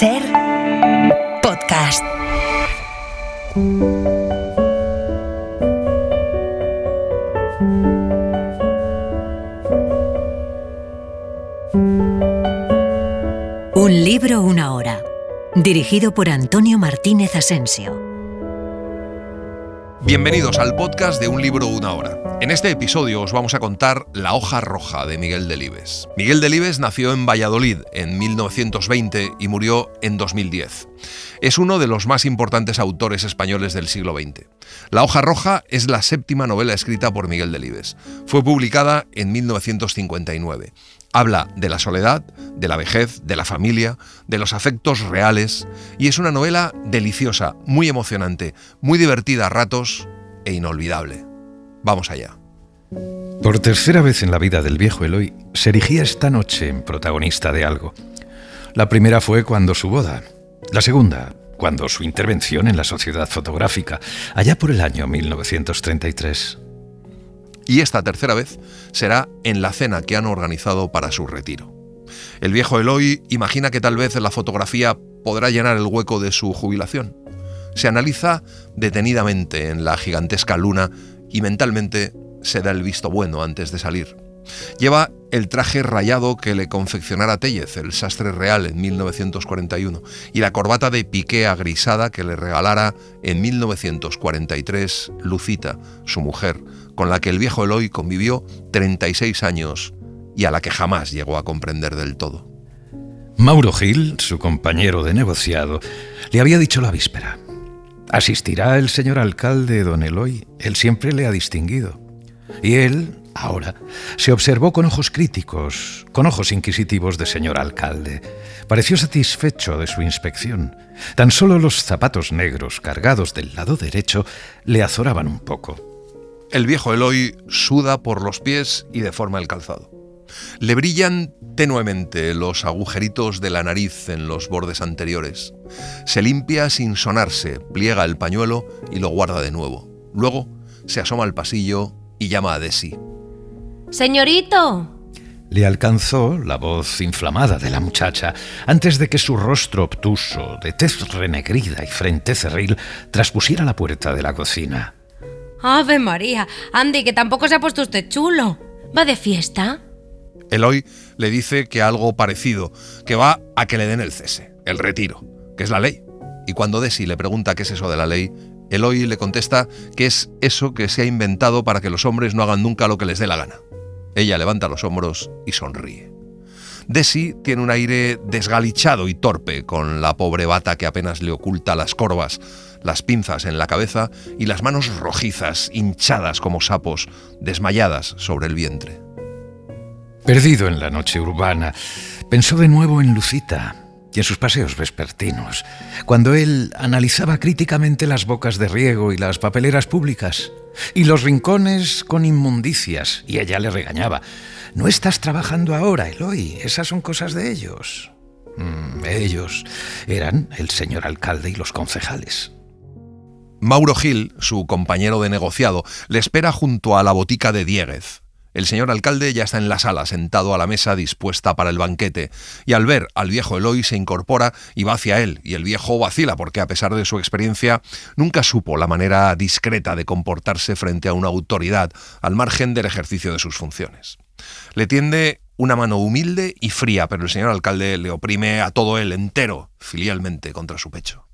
SER Podcast. Un libro, una hora. Dirigido por Antonio Martínez Asensio. Bienvenidos al podcast de Un libro, una hora. En este episodio os vamos a contar La hoja roja de Miguel Delibes. Miguel Delibes nació en Valladolid en 1920 y murió en 2010. Es uno de los más importantes autores españoles del siglo XX. La hoja roja es la séptima novela escrita por Miguel Delibes. Fue publicada en 1959. Habla de la soledad, de la vejez, de la familia, de los afectos reales, y es una novela deliciosa, muy emocionante, muy divertida a ratos e inolvidable. Vamos allá. Por tercera vez en la vida del viejo Eloy, se erigía esta noche en protagonista de algo. La primera fue cuando su boda. La segunda, cuando su intervención en la Sociedad Fotográfica, allá por el año 1933. Y esta tercera vez será en la cena que han organizado para su retiro. El viejo Eloy imagina que tal vez la fotografía podrá llenar el hueco de su jubilación. Se analiza detenidamente en la gigantesca luna y mentalmente se da el visto bueno antes de salir. Lleva el traje rayado que le confeccionara Téllez, el sastre real, en 1941, y la corbata de piqué agrisada que le regalara en 1943 Lucita, su mujer, con la que el viejo Eloy convivió 36 años y a la que jamás llegó a comprender del todo. Mauro Gil, su compañero de negociado, le había dicho la víspera: asistirá el señor alcalde, don Eloy, él siempre le ha distinguido. Y él, ahora, se observó con ojos críticos, con ojos inquisitivos de señor alcalde. Pareció satisfecho de su inspección. Tan solo los zapatos negros cargados del lado derecho le azoraban un poco. El viejo Eloy suda por los pies y deforma el calzado. Le brillan tenuemente los agujeritos de la nariz en los bordes anteriores. Se limpia sin sonarse, pliega el pañuelo y lo guarda de nuevo. Luego se asoma al pasillo y llama a Desi. ¡Señorito! Le alcanzó la voz inflamada de la muchacha antes de que su rostro obtuso, de tez renegrida y frente cerril, traspusiera la puerta de la cocina. ¡Ave María! Andy, que tampoco se ha puesto usted chulo. ¿Va de fiesta? Eloy le dice que algo parecido, que va a que le den el cese, el retiro, que es la ley. Y cuando Desi le pregunta qué es eso de la ley, Eloy le contesta que es eso que se ha inventado para que los hombres no hagan nunca lo que les dé la gana. Ella levanta los hombros y sonríe. Desi tiene un aire desgalichado y torpe, con la pobre bata que apenas le oculta las corvas, las pinzas en la cabeza y las manos rojizas, hinchadas como sapos, desmayadas sobre el vientre. Perdido en la noche urbana, pensó de nuevo en Lucita y en sus paseos vespertinos, cuando él analizaba críticamente las bocas de riego y las papeleras públicas, y los rincones con inmundicias, y ella le regañaba: «No estás trabajando ahora, Eloy, esas son cosas de ellos». Ellos eran el señor alcalde y los concejales. Mauro Gil, su compañero de negociado, le espera junto a la botica de Diéguez. El señor alcalde ya está en la sala, sentado a la mesa dispuesta para el banquete, y al ver al viejo Eloy se incorpora y va hacia él, y el viejo vacila porque, a pesar de su experiencia, nunca supo la manera discreta de comportarse frente a una autoridad, al margen del ejercicio de sus funciones. Le tiende una mano humilde y fría, pero el señor alcalde le oprime a todo él entero, filialmente, contra su pecho.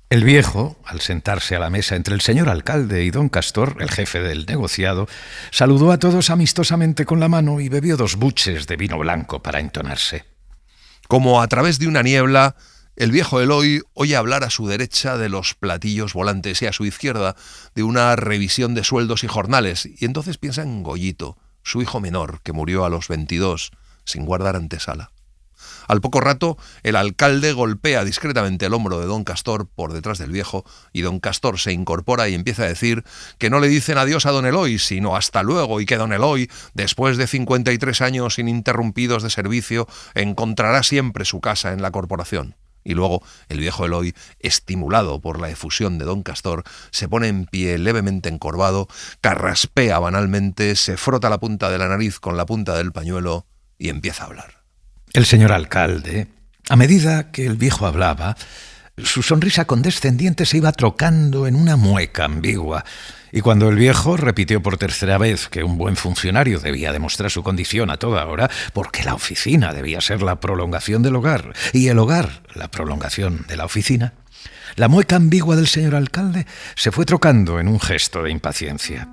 El viejo, al sentarse a la mesa entre el señor alcalde y don Castor, el jefe del negociado, saludó a todos amistosamente con la mano y bebió 2 buches de vino blanco para entonarse. Como a través de una niebla, el viejo Eloy oye hablar a su derecha de los platillos volantes y a su izquierda de una revisión de sueldos y jornales, y entonces piensa en Goyito, su hijo menor, que murió a los 22, sin guardar antesala. Al poco rato, el alcalde golpea discretamente el hombro de don Castor por detrás del viejo, y don Castor se incorpora y empieza a decir que no le dicen adiós a don Eloy, sino hasta luego, y que don Eloy, después de 53 años ininterrumpidos de servicio, encontrará siempre su casa en la corporación. Y luego el viejo Eloy, estimulado por la efusión de don Castor, se pone en pie levemente encorvado, carraspea banalmente, se frota la punta de la nariz con la punta del pañuelo y empieza a hablar. El señor alcalde, A medida que el viejo hablaba, su sonrisa condescendiente se iba trocando en una mueca ambigua, y cuando el viejo repitió por tercera vez que un buen funcionario debía demostrar su condición a toda hora, porque la oficina debía ser la prolongación del hogar y el hogar la prolongación de la oficina, la mueca ambigua del señor alcalde se fue trocando en un gesto de impaciencia.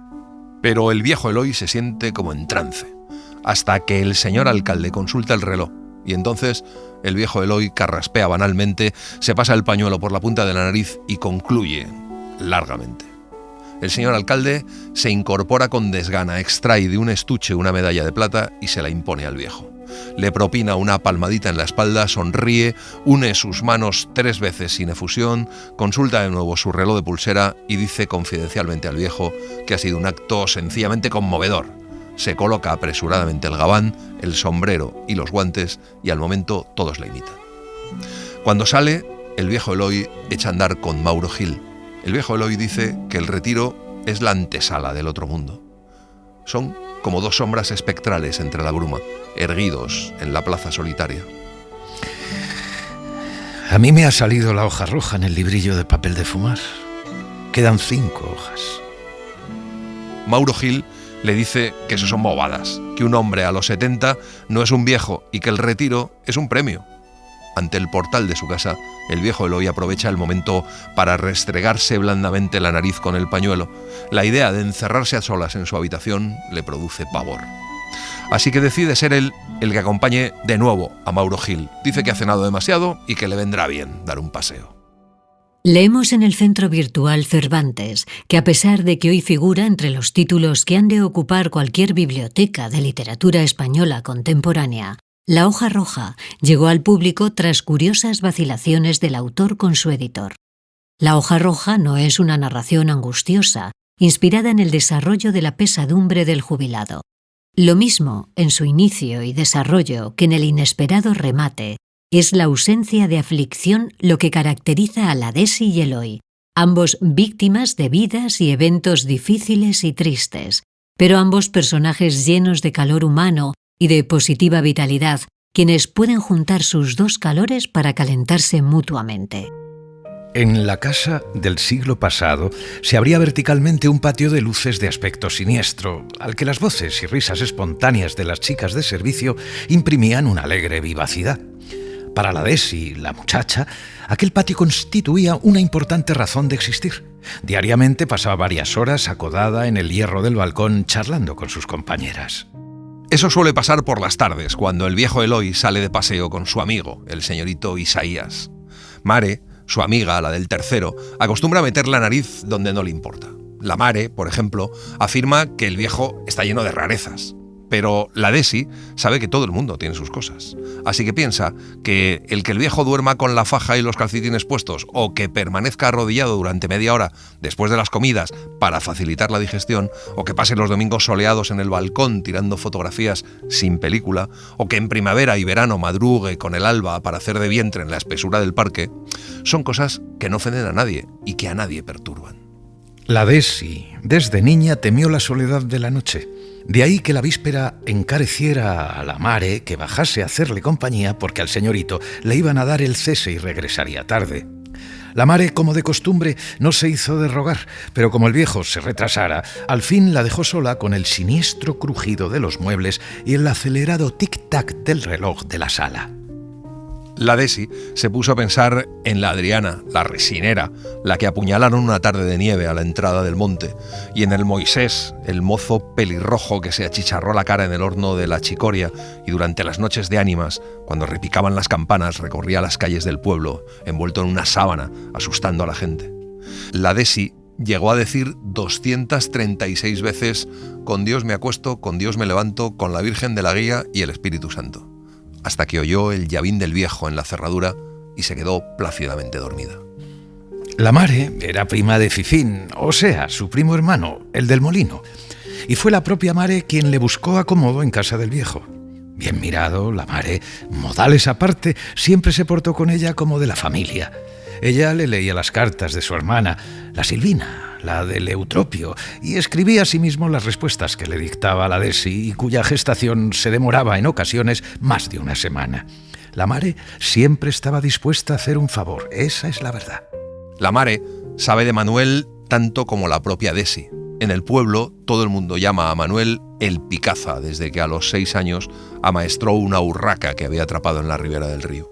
Pero el viejo Eloy se siente como en trance, hasta que el señor alcalde consulta el reloj, y entonces el viejo Eloy carraspea banalmente, se pasa el pañuelo por la punta de la nariz y concluye largamente. El señor alcalde se incorpora con desgana, extrae de un estuche una medalla de plata y se la impone al viejo. Le propina una palmadita en la espalda, sonríe, une sus manos 3 veces sin efusión, consulta de nuevo su reloj de pulsera y dice confidencialmente al viejo que ha sido un acto sencillamente conmovedor. Se coloca apresuradamente el gabán, el sombrero y los guantes y al momento todos la imitan. Cuando sale, el viejo Eloy echa a andar con Mauro Gil. El viejo Eloy dice que el retiro es la antesala del otro mundo. Son como 2 sombras espectrales entre la bruma, erguidos en la plaza solitaria. A mí me ha salido la hoja roja en el librillo de papel de fumar. Quedan 5 hojas. Mauro Gil le dice que eso son bobadas, que un hombre a los 70 no es un viejo y que el retiro es un premio. Ante el portal de su casa, el viejo Eloy aprovecha el momento para restregarse blandamente la nariz con el pañuelo. La idea de encerrarse a solas en su habitación le produce pavor. Así que decide ser él el que acompañe de nuevo a Mauro Gil. Dice que ha cenado demasiado y que le vendrá bien dar un paseo. Leemos en el Centro Virtual Cervantes que, a pesar de que hoy figura entre los títulos que han de ocupar cualquier biblioteca de literatura española contemporánea, La hoja roja llegó al público tras curiosas vacilaciones del autor con su editor. La hoja roja no es una narración angustiosa, inspirada en el desarrollo de la pesadumbre del jubilado. Lo mismo en su inicio y desarrollo que en el inesperado remate, es la ausencia de aflicción lo que caracteriza a la Desi y Eloy, ambos víctimas de vidas y eventos difíciles y tristes, pero ambos personajes llenos de calor humano y de positiva vitalidad, quienes pueden juntar sus 2 calores para calentarse mutuamente. En la casa del siglo pasado se abría verticalmente un patio de luces de aspecto siniestro, al que las voces y risas espontáneas de las chicas de servicio imprimían una alegre vivacidad. Para la Desi, la muchacha, aquel patio constituía una importante razón de existir. Diariamente pasaba varias horas acodada en el hierro del balcón charlando con sus compañeras. Eso suele pasar por las tardes, cuando el viejo Eloy sale de paseo con su amigo, el señorito Isaías. Mare, su amiga, la del tercero, acostumbra a meter la nariz donde no le importa. La Mare, por ejemplo, afirma que el viejo está lleno de rarezas. Pero la Desi sabe que todo el mundo tiene sus cosas. Así que piensa que el viejo duerma con la faja y los calcetines puestos o que permanezca arrodillado durante media hora después de las comidas para facilitar la digestión o que pase los domingos soleados en el balcón tirando fotografías sin película o que en primavera y verano madrugue con el alba para hacer de vientre en la espesura del parque, son cosas que no ofenden a nadie y que a nadie perturban. La Desi, desde niña, temió la soledad de la noche. De ahí que la víspera encareciera a la Mare que bajase a hacerle compañía porque al señorito le iban a dar el cese y regresaría tarde. La Mare, como de costumbre, no se hizo de rogar, pero como el viejo se retrasara, al fin la dejó sola con el siniestro crujido de los muebles y el acelerado tic-tac del reloj de la sala. La Desi se puso a pensar en la Adriana, la resinera, la que apuñalaron una tarde de nieve a la entrada del monte, y en el Moisés, el mozo pelirrojo que se achicharró la cara en el horno de la chicoria y durante las noches de ánimas, cuando repicaban las campanas, recorría las calles del pueblo, envuelto en una sábana, asustando a la gente. La Desi llegó a decir 236 veces: con Dios me acuesto, con Dios me levanto, con la Virgen de la Guía y el Espíritu Santo, hasta que oyó el llavín del viejo en la cerradura y se quedó plácidamente dormida. La Mare era prima de Fifín, o sea, su primo hermano, el del molino, y fue la propia Mare quien le buscó acomodo en casa del viejo. Bien mirado, la Mare, modales aparte, siempre se portó con ella como de la familia. Ella le leía las cartas de su hermana, la Silvina, la del Eutropio, y escribía asimismo las respuestas que le dictaba la Desi y cuya gestación se demoraba en ocasiones más de una semana. La Mare siempre estaba dispuesta a hacer un favor, esa es la verdad. La Mare sabe de Manuel tanto como la propia Desi. En el pueblo todo el mundo llama a Manuel el Picaza, desde que a los 6 años amaestró una urraca que había atrapado en la ribera del río.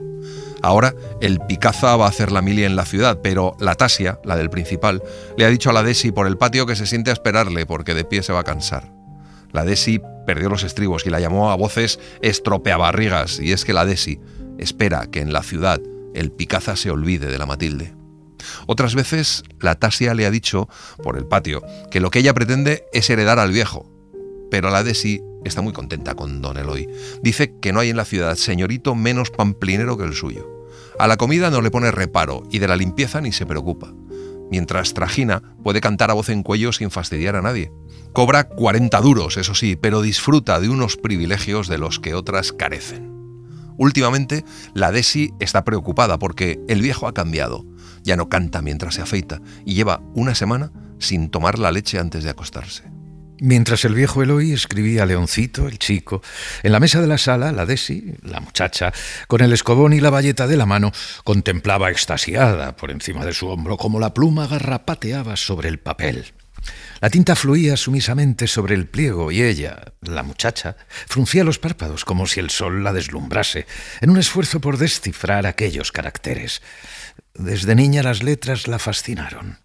Ahora el Picaza va a hacer la mili en la ciudad, pero la Tasia, la del principal, le ha dicho a la Desi por el patio que se siente a esperarle porque de pie se va a cansar. La Desi perdió los estribos y la llamó a voces estropeabarrigas, y es que la Desi espera que en la ciudad el Picaza se olvide de la Matilde. Otras veces la Tasia le ha dicho por el patio que lo que ella pretende es heredar al viejo, pero la Desi está muy contenta con don Eloy. Dice que no hay en la ciudad señorito menos pamplinero que el suyo. A la comida no le pone reparo y de la limpieza ni se preocupa. Mientras trajina, puede cantar a voz en cuello sin fastidiar a nadie. Cobra 40 duros, eso sí, pero disfruta de unos privilegios de los que otras carecen. Últimamente, la Desi está preocupada porque el viejo ha cambiado. Ya no canta mientras se afeita y lleva una semana sin tomar la leche antes de acostarse. Mientras el viejo Eloy escribía a Leoncito, el chico, en la mesa de la sala, la Desi, la muchacha, con el escobón y la bayeta de la mano, contemplaba extasiada por encima de su hombro cómo la pluma garrapateaba sobre el papel. La tinta fluía sumisamente sobre el pliego y ella, la muchacha, fruncía los párpados como si el sol la deslumbrase, en un esfuerzo por descifrar aquellos caracteres. Desde niña las letras la fascinaron.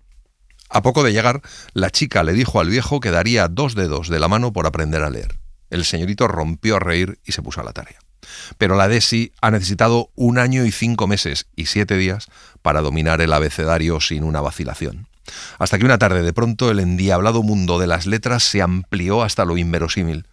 A poco de llegar, la chica le dijo al viejo que daría 2 dedos de la mano por aprender a leer. El señorito rompió a reír y se puso a la tarea. Pero la Desi ha necesitado 1 año y 5 meses y 7 días para dominar el abecedario sin una vacilación. Hasta que una tarde, de pronto, el endiablado mundo de las letras se amplió hasta lo inverosímil.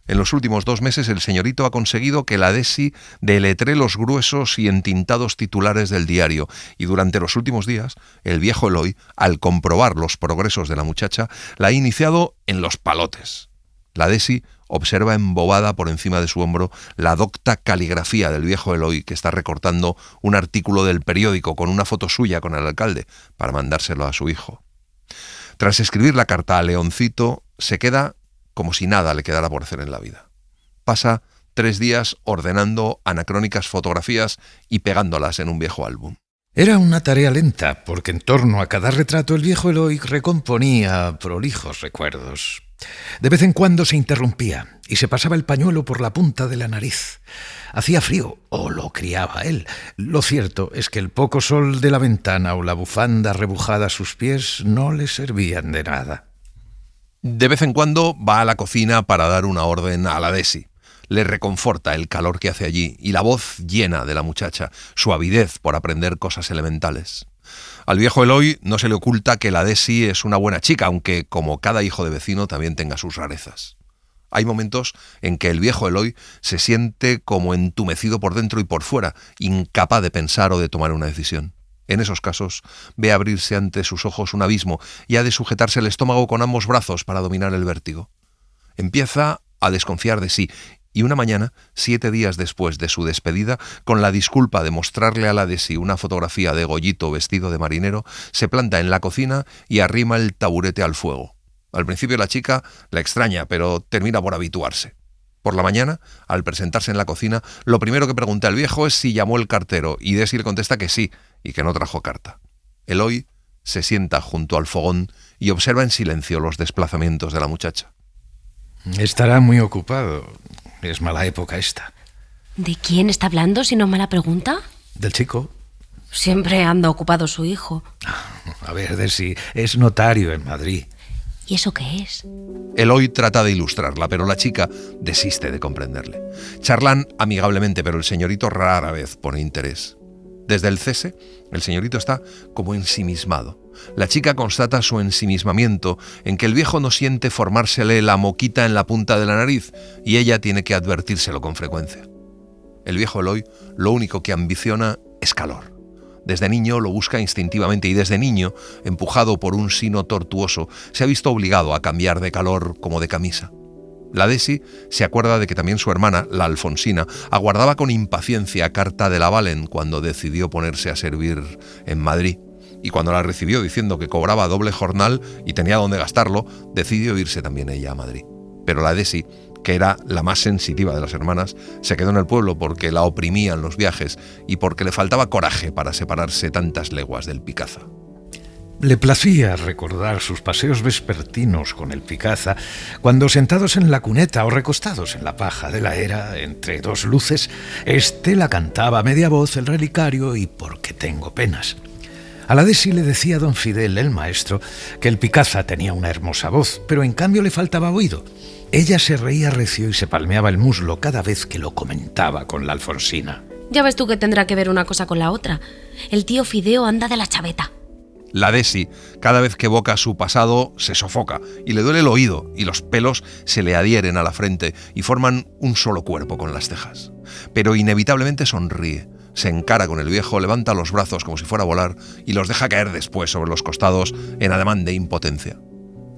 En los últimos 2 meses el señorito ha conseguido que la Desi deletree los gruesos y entintados titulares del diario, y durante los últimos días el viejo Eloy, al comprobar los progresos de la muchacha, la ha iniciado en los palotes. La Desi observa embobada por encima de su hombro la docta caligrafía del viejo Eloy, que está recortando un artículo del periódico con una foto suya con el alcalde para mandárselo a su hijo. Tras escribir la carta a Leoncito, se queda como si nada le quedara por hacer en la vida. Pasa 3 días ordenando anacrónicas fotografías y pegándolas en un viejo álbum. Era una tarea lenta, porque en torno a cada retrato el viejo Eloy recomponía prolijos recuerdos. De vez en cuando se interrumpía y se pasaba el pañuelo por la punta de la nariz. Hacía frío, o lo criaba él. Lo cierto es que el poco sol de la ventana o la bufanda rebujada a sus pies no le servían de nada. De vez en cuando va a la cocina para dar una orden a la Desi. Le reconforta el calor que hace allí y la voz llena de la muchacha, su avidez por aprender cosas elementales. Al viejo Eloy no se le oculta que la Desi es una buena chica, aunque como cada hijo de vecino también tenga sus rarezas. Hay momentos en que el viejo Eloy se siente como entumecido por dentro y por fuera, incapaz de pensar o de tomar una decisión. En esos casos, ve abrirse ante sus ojos un abismo y ha de sujetarse el estómago con ambos brazos para dominar el vértigo. Empieza a desconfiar de sí y una mañana, 7 días después de su despedida, con la disculpa de mostrarle a la Desi una fotografía de Goyito vestido de marinero, se planta en la cocina y arrima el taburete al fuego. Al principio la chica la extraña, pero termina por habituarse. Por la mañana, al presentarse en la cocina, lo primero que pregunta el viejo es si llamó el cartero, y Desi le contesta que sí, y que no trajo carta. Eloy se sienta junto al fogón y observa en silencio los desplazamientos de la muchacha. Estará muy ocupado. Es mala época esta. ¿De quién está hablando, si no es mala pregunta? Del chico. Siempre anda ocupado su hijo. A ver, Desi, es notario en Madrid. ¿Y eso qué es? Eloy trata de ilustrarla, pero la chica desiste de comprenderle. Charlan amigablemente, pero el señorito rara vez pone interés. Desde el cese, el señorito está como ensimismado. La chica constata su ensimismamiento en que el viejo no siente formársele la moquita en la punta de la nariz y ella tiene que advertírselo con frecuencia. El viejo Eloy lo único que ambiciona es calor. Desde niño lo busca instintivamente y desde niño, empujado por un sino tortuoso, se ha visto obligado a cambiar de calor como de camisa. La Desi se acuerda de que también su hermana, la Alfonsina, aguardaba con impaciencia carta de la Valen cuando decidió ponerse a servir en Madrid. Y cuando la recibió diciendo que cobraba doble jornal y tenía dónde gastarlo, decidió irse también ella a Madrid. Pero la Desi que era la más sensitiva de las hermanas, se quedó en el pueblo porque la oprimían los viajes y porque le faltaba coraje para separarse tantas leguas del Picaza. Le placía recordar sus paseos vespertinos con el Picaza, cuando sentados en la cuneta o recostados en la paja de la era, entre dos luces, la cantaba a media voz el relicario y Porque tengo penas. A la Desi le decía don Fidel, el maestro, que el Picaza tenía una hermosa voz, pero en cambio le faltaba oído. Ella se reía recio y se palmeaba el muslo cada vez que lo comentaba con la Alfonsina. Ya ves tú que tendrá que ver una cosa con la otra. El tío Fideo anda de la chaveta. La Desi, cada vez que evoca su pasado, se sofoca y le duele el oído y los pelos se le adhieren a la frente y forman un solo cuerpo con las cejas. Pero inevitablemente sonríe, se encara con el viejo, levanta los brazos como si fuera a volar y los deja caer después sobre los costados en ademán de impotencia.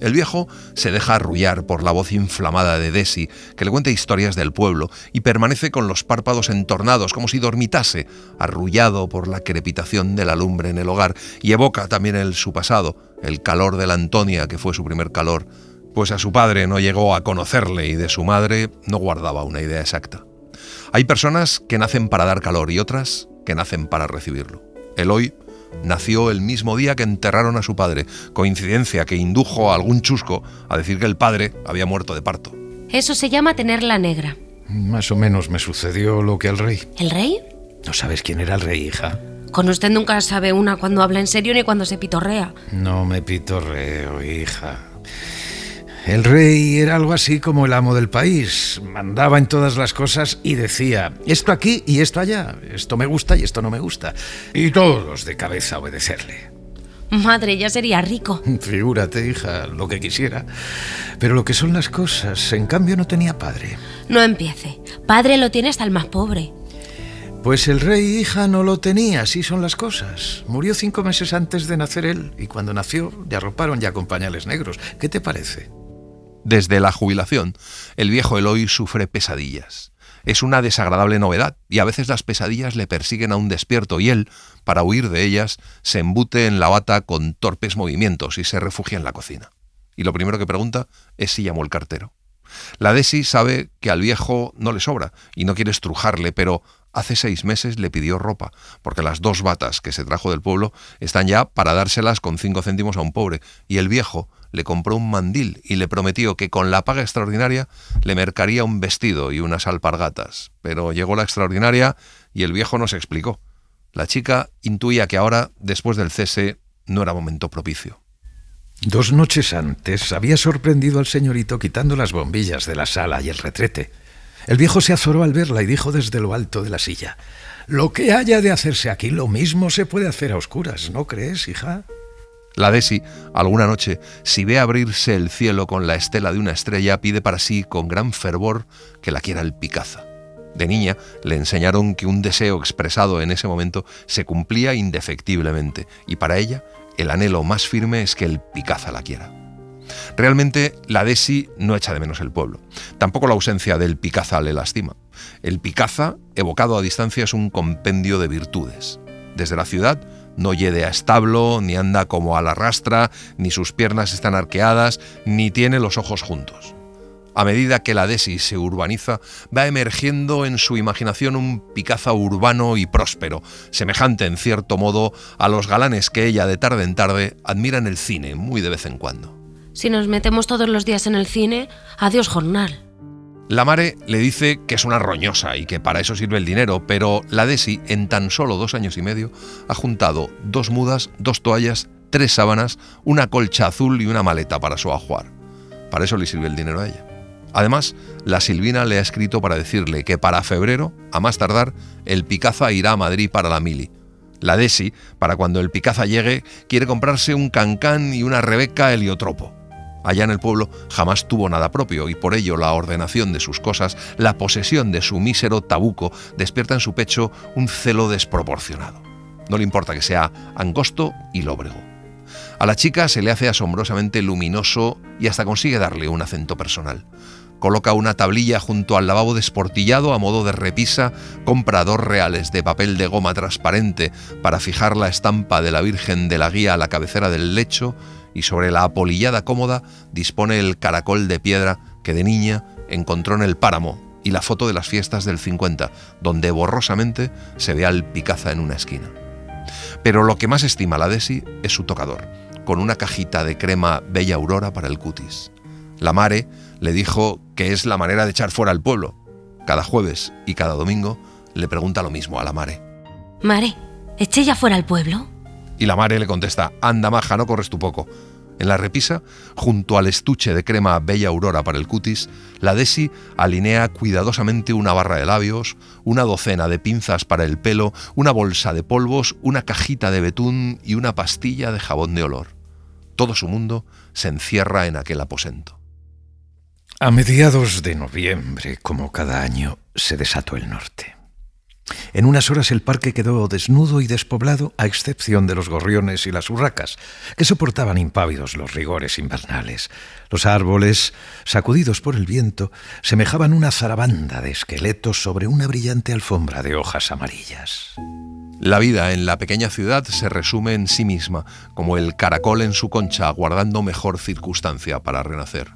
El viejo se deja arrullar por la voz inflamada de Desi, que le cuenta historias del pueblo, y permanece con los párpados entornados, como si dormitase, arrullado por la crepitación de la lumbre en el hogar, y evoca también su pasado, el calor de la Antonia, que fue su primer calor, pues a su padre no llegó a conocerle y de su madre no guardaba una idea exacta. Hay personas que nacen para dar calor y otras que nacen para recibirlo. Eloy nació el mismo día que enterraron a su padre, coincidencia que indujo a algún chusco a decir que el padre había muerto de parto. Eso se llama tenerla negra. Más o menos me sucedió lo que al rey. ¿El rey? ¿No sabes quién era el rey, hija? Con usted nunca sabe una cuando habla en serio ni cuando se pitorrea. No me pitorreo, hija. El rey era algo así como el amo del país. Mandaba en todas las cosas y decía, esto aquí y esto allá, esto me gusta y esto no me gusta. Y todos de cabeza a obedecerle. Madre, ya sería rico. Figúrate, hija, lo que quisiera. Pero lo que son las cosas, en cambio no tenía padre. No empiece. Padre lo tiene hasta el más pobre. Pues el rey, hija, no lo tenía, así son las cosas. Murió 5 meses antes de nacer él y cuando nació le arroparon ya con pañales negros. ¿Qué te parece? Desde la jubilación, el viejo Eloy sufre pesadillas. Es una desagradable novedad y a veces las pesadillas le persiguen aún despierto y él, para huir de ellas, se embute en la bata con torpes movimientos y se refugia en la cocina. Y lo primero que pregunta es si llamó el cartero. La Desi sabe que al viejo no le sobra y no quiere estrujarle, pero hace 6 meses le pidió ropa, porque las 2 batas que se trajo del pueblo están ya para dárselas con 5 céntimos a un pobre, y el viejo le compró un mandil y le prometió que con la paga extraordinaria le mercaría un vestido y unas alpargatas. Pero llegó la extraordinaria y el viejo no se explicó. La chica intuía que ahora, después del cese, no era momento propicio. 2 noches antes había sorprendido al señorito quitando las bombillas de la sala y el retrete. El viejo se azoró al verla y dijo desde lo alto de la silla, «Lo que haya de hacerse aquí, lo mismo se puede hacer a oscuras, ¿no crees, hija?» La Desi, alguna noche, si ve abrirse el cielo con la estela de una estrella, pide para sí con gran fervor que la quiera el Picaza. De niña le enseñaron que un deseo expresado en ese momento se cumplía indefectiblemente, y para ella el anhelo más firme es que el Picaza la quiera. Realmente la Desi no echa de menos el pueblo. Tampoco la ausencia del Picaza le lastima. El Picaza, evocado a distancia, es un compendio de virtudes. Desde la ciudad no yede a establo, ni anda como a la rastra, ni sus piernas están arqueadas, ni tiene los ojos juntos. A medida que la Desi se urbaniza, va emergiendo en su imaginación un Picaza urbano y próspero, semejante en cierto modo a los galanes que ella de tarde en tarde admira en el cine, muy de vez en cuando. Si nos metemos todos los días en el cine, adiós jornal. La Mare le dice que es una roñosa y que para eso sirve el dinero, pero la Desi, en tan solo 2 años y medio, ha juntado 2 mudas, 2 toallas, 3 sábanas, una colcha azul y una maleta para su ajuar. Para eso le sirve el dinero a ella. Además, la Silvina le ha escrito para decirle que para febrero, a más tardar, el Picaza irá a Madrid para la mili. La Desi, para cuando el Picaza llegue, quiere comprarse un cancán y una Rebeca heliotropo. Allá en el pueblo jamás tuvo nada propio y por ello la ordenación de sus cosas, la posesión de su mísero tabuco, despierta en su pecho un celo desproporcionado. No le importa que sea angosto y lóbrego. A la chica se le hace asombrosamente luminoso y hasta consigue darle un acento personal. Coloca una tablilla junto al lavabo desportillado a modo de repisa, compra 2 reales de papel de goma transparente para fijar la estampa de la Virgen de la Guía a la cabecera del lecho y sobre la apolillada cómoda dispone el caracol de piedra que de niña encontró en el páramo y la foto de las fiestas del 50, donde borrosamente se ve al Picaza en una esquina. Pero lo que más estima la Desi es su tocador, con una cajita de crema Bella Aurora para el cutis. La Mare le dijo que es la manera de echar fuera al pueblo. Cada jueves y cada domingo le pregunta lo mismo a la Mare. Mare, ¿eché ya fuera al pueblo? Y la Mare le contesta: anda, maja, no corres tú poco. En la repisa, junto al estuche de crema Bella Aurora para el cutis, la Desi alinea cuidadosamente una barra de labios, una docena de pinzas para el pelo, una bolsa de polvos, una cajita de betún y una pastilla de jabón de olor. Todo su mundo se encierra en aquel aposento. A mediados de noviembre, como cada año, se desató el norte. En unas horas el parque quedó desnudo y despoblado, a excepción de los gorriones y las urracas, que soportaban impávidos los rigores invernales. Los árboles, sacudidos por el viento, semejaban una zarabanda de esqueletos sobre una brillante alfombra de hojas amarillas. La vida en la pequeña ciudad se resume en sí misma, como el caracol en su concha, aguardando mejor circunstancia para renacer.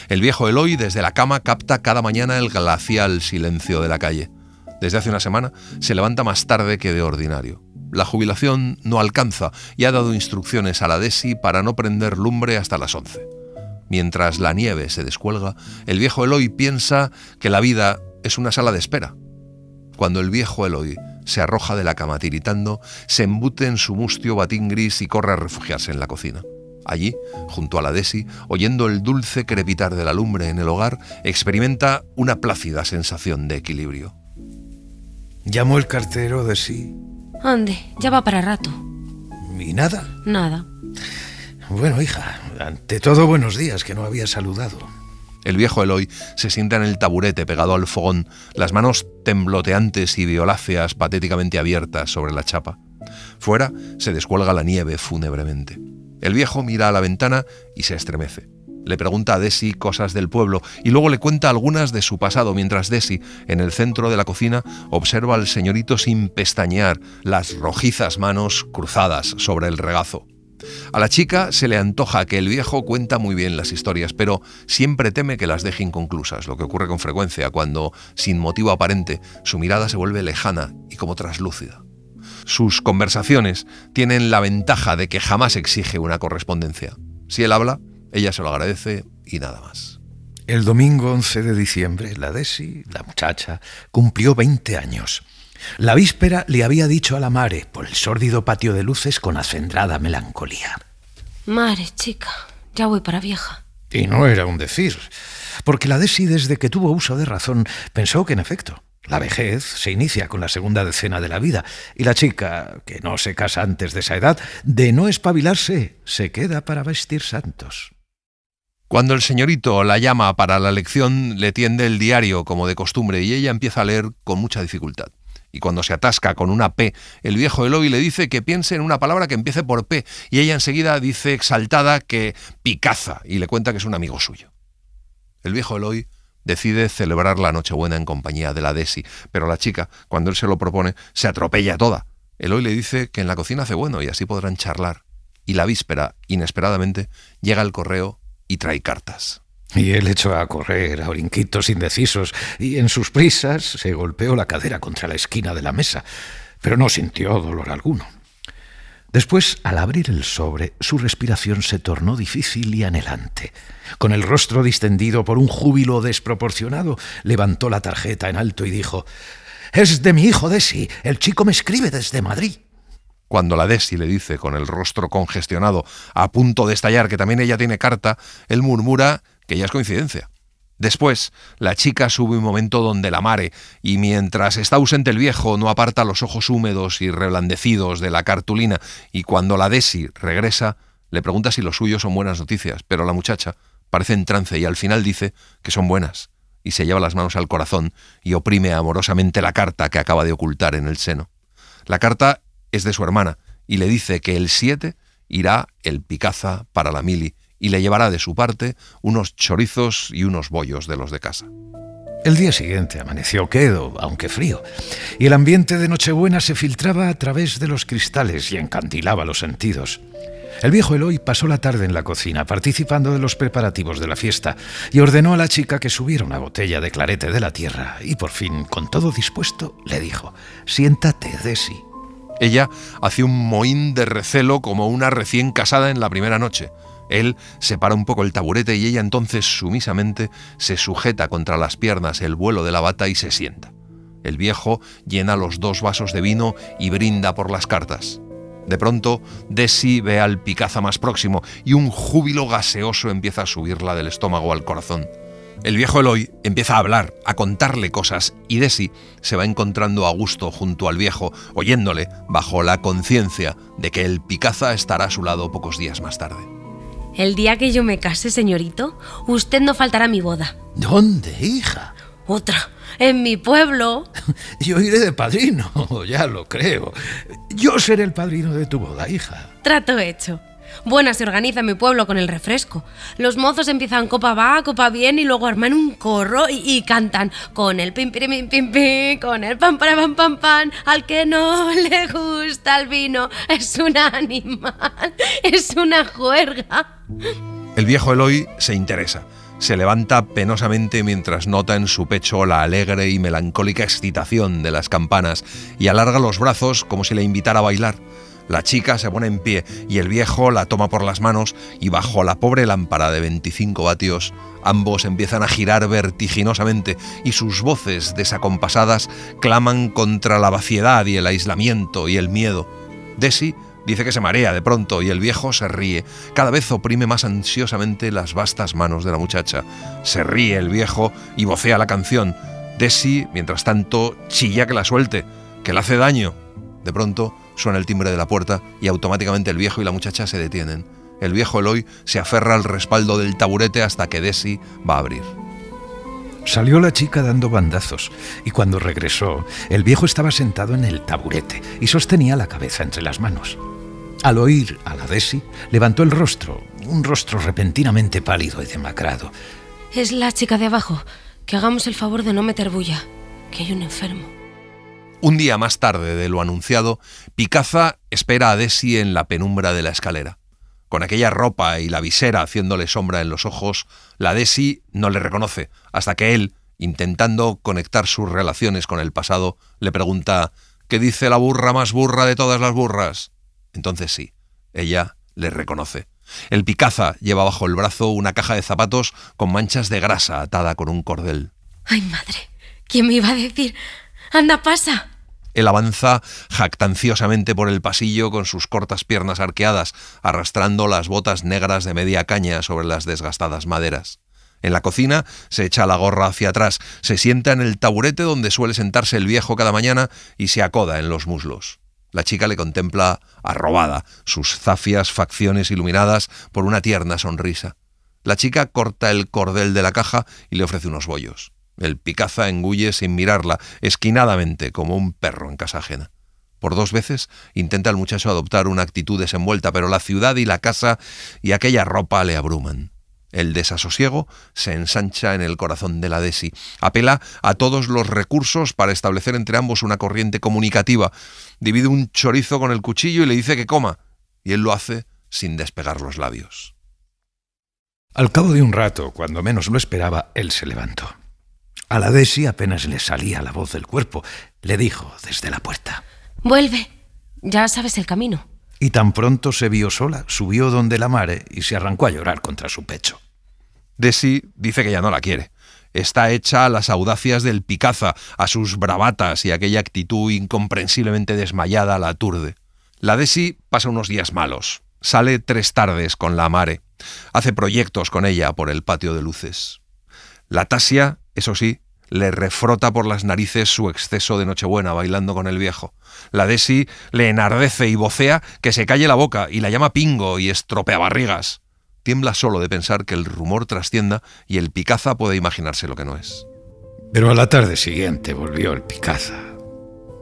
El viejo Eloy desde la cama capta cada mañana el glacial silencio de la calle. Desde hace una semana se levanta más tarde que de ordinario. La jubilación no alcanza y ha dado instrucciones a la Desi para no prender lumbre hasta las 11. Mientras la nieve se descuelga, el viejo Eloy piensa que la vida es una sala de espera. Cuando el viejo Eloy se arroja de la cama tiritando, se embute en su mustio batín gris y corre a refugiarse en la cocina. Allí, junto a la Desi, oyendo el dulce crepitar de la lumbre en el hogar, experimenta una plácida sensación de equilibrio. Llamó el cartero de sí. Ande, ya va para rato. ¿Y nada? Nada. Bueno, hija, ante todo, buenos días, que no había saludado. El viejo Eloy se sienta en el taburete pegado al fogón, las manos tembloteantes y violáceas patéticamente abiertas sobre la chapa. Fuera se descuelga la nieve fúnebremente. El viejo mira a la ventana y se estremece. Le pregunta a Desi cosas del pueblo y luego le cuenta algunas de su pasado, mientras Desi, en el centro de la cocina, observa al señorito sin pestañear, las rojizas manos cruzadas sobre el regazo. A la chica se le antoja que el viejo cuenta muy bien las historias, pero siempre teme que las deje inconclusas, lo que ocurre con frecuencia cuando, sin motivo aparente, su mirada se vuelve lejana y como traslúcida. Sus conversaciones tienen la ventaja de que jamás exige una correspondencia. Si él habla, ella se lo agradece y nada más. El domingo 11 de diciembre, la Desi, la muchacha, cumplió 20 años. La víspera le había dicho a la Mare, por el sórdido patio de luces, con acendrada melancolía: Mare, chica, ya voy para vieja. Y no era un decir, porque la Desi, desde que tuvo uso de razón, pensó que, en efecto, la vejez se inicia con la segunda decena de la vida, y la chica, que no se casa antes de esa edad, de no espabilarse, se queda para vestir santos. Cuando el señorito la llama para la lección, le tiende el diario como de costumbre y ella empieza a leer con mucha dificultad. Y cuando se atasca con una P, el viejo Eloy le dice que piense en una palabra que empiece por P, y ella enseguida dice exaltada que Picaza, y le cuenta que es un amigo suyo. El viejo Eloy decide celebrar la Nochebuena en compañía de la Desi, pero la chica, cuando él se lo propone, se atropella toda. Eloy le dice que en la cocina hace bueno y así podrán charlar. Y la víspera, inesperadamente, llega el correo y trae cartas. Y él echó a correr a brinquitos indecisos y en sus prisas se golpeó la cadera contra la esquina de la mesa, pero no sintió dolor alguno. Después, al abrir el sobre, su respiración se tornó difícil y anhelante. Con el rostro distendido por un júbilo desproporcionado, levantó la tarjeta en alto y dijo: «Es de mi hijo Desi, el chico me escribe desde Madrid». Cuando la Desi le dice, con el rostro congestionado, a punto de estallar, que también ella tiene carta, él murmura que ya es coincidencia. Después, la chica sube un momento donde la Mare, y mientras está ausente el viejo, no aparta los ojos húmedos y reblandecidos de la cartulina, y cuando la Desi regresa, le pregunta si lo suyo son buenas noticias, pero la muchacha parece en trance y al final dice que son buenas, y se lleva las manos al corazón y oprime amorosamente la carta que acaba de ocultar en el seno. La carta es de su hermana, y le dice que el 7 irá el Picaza para la mili, y le llevará de su parte unos chorizos y unos bollos de los de casa. El día siguiente amaneció quedo, aunque frío, y el ambiente de Nochebuena se filtraba a través de los cristales y encandilaba los sentidos. El viejo Eloy pasó la tarde en la cocina participando de los preparativos de la fiesta y ordenó a la chica que subiera una botella de clarete de la tierra y por fin, con todo dispuesto, le dijo: «Siéntate, Desi». Ella hacía un mohín de recelo como una recién casada en la primera noche. Él separa un poco el taburete y ella entonces sumisamente se sujeta contra las piernas el vuelo de la bata y se sienta. El viejo llena los 2 vasos de vino y brinda por las cartas. De pronto, Desi ve al Picaza más próximo y un júbilo gaseoso empieza a subirla del estómago al corazón. El viejo Eloy empieza a hablar, a contarle cosas, y Desi se va encontrando a gusto junto al viejo, oyéndole bajo la conciencia de que el Picaza estará a su lado pocos días más tarde. El día que yo me case, señorito, usted no faltará a mi boda. ¿Dónde, hija? Otra, en mi pueblo. Yo iré de padrino, ya lo creo. Yo seré el padrino de tu boda, hija. Trato hecho. Buena se organiza en mi pueblo con el refresco. Los mozos empiezan copa va, copa bien y luego arman un corro y cantan con el pim pim pim pim, con el pam para pam pam pam. Al que no le gusta el vino es un animal, es una juerga. El viejo Eloy se interesa. Se levanta penosamente mientras nota en su pecho la alegre y melancólica excitación de las campanas y alarga los brazos como si le invitara a bailar. La chica se pone en pie y el viejo la toma por las manos y bajo la pobre lámpara de 25 vatios ambos empiezan a girar vertiginosamente y sus voces desacompasadas claman contra la vaciedad y el aislamiento y el miedo. Desi dice que se marea de pronto y el viejo se ríe. Cada vez oprime más ansiosamente las vastas manos de la muchacha. Se ríe el viejo y vocea la canción. Desi, mientras tanto, chilla que la suelte, que le hace daño. De pronto suena el timbre de la puerta y automáticamente el viejo y la muchacha se detienen. El viejo Eloy se aferra al respaldo del taburete hasta que Desi va a abrir. Salió la chica dando bandazos y cuando regresó, el viejo estaba sentado en el taburete y sostenía la cabeza entre las manos. Al oír a la Desi, levantó el rostro, un rostro repentinamente pálido y demacrado. Es la chica de abajo. Que hagamos el favor de no meter bulla, que hay un enfermo. Un día más tarde de lo anunciado, Picaza espera a Desi en la penumbra de la escalera. Con aquella ropa y la visera haciéndole sombra en los ojos, la Desi no le reconoce, hasta que él, intentando conectar sus relaciones con el pasado, le pregunta: ¿qué dice la burra más burra de todas las burras? Entonces sí, ella le reconoce. El Picaza lleva bajo el brazo una caja de zapatos con manchas de grasa atada con un cordel. ¡Ay, madre! ¿Quién me iba a decir? ¡Anda, pasa! Él avanza jactanciosamente por el pasillo con sus cortas piernas arqueadas, arrastrando las botas negras de media caña sobre las desgastadas maderas. En la cocina se echa la gorra hacia atrás, se sienta en el taburete donde suele sentarse el viejo cada mañana y se acoda en los muslos. La chica le contempla arrobada, sus zafias facciones iluminadas por una tierna sonrisa. La chica corta el cordel de la caja y le ofrece unos bollos. El Picaza engulle sin mirarla, esquinadamente, como un perro en casa ajena. Por 2 veces intenta el muchacho adoptar una actitud desenvuelta, pero la ciudad y la casa y aquella ropa le abruman. El desasosiego se ensancha en el corazón de la Desi. Apela a todos los recursos para establecer entre ambos una corriente comunicativa. Divide un chorizo con el cuchillo y le dice que coma, y él lo hace sin despegar los labios. Al cabo de un rato, cuando menos lo esperaba, él se levantó. A la Desi apenas le salía la voz del cuerpo. Le dijo desde la puerta: Vuelve, ya sabes el camino. Y tan pronto se vio sola, subió donde la mare y se arrancó a llorar contra su pecho. Desi dice que ya no la quiere. Está hecha a las audacias del Picaza, a sus bravatas y aquella actitud incomprensiblemente desmayada la aturde. La Desi pasa unos días malos. Sale 3 tardes con la mare. Hace proyectos con ella por el patio de luces. La Tasia, eso sí, le refrota por las narices su exceso de Nochebuena bailando con el viejo. La Desi le enardece y vocea que se calle la boca y la llama pingo y estropeabarrigas. Tiembla solo de pensar que el rumor trascienda y el Picaza puede imaginarse lo que no es. Pero a la tarde siguiente volvió el Picaza.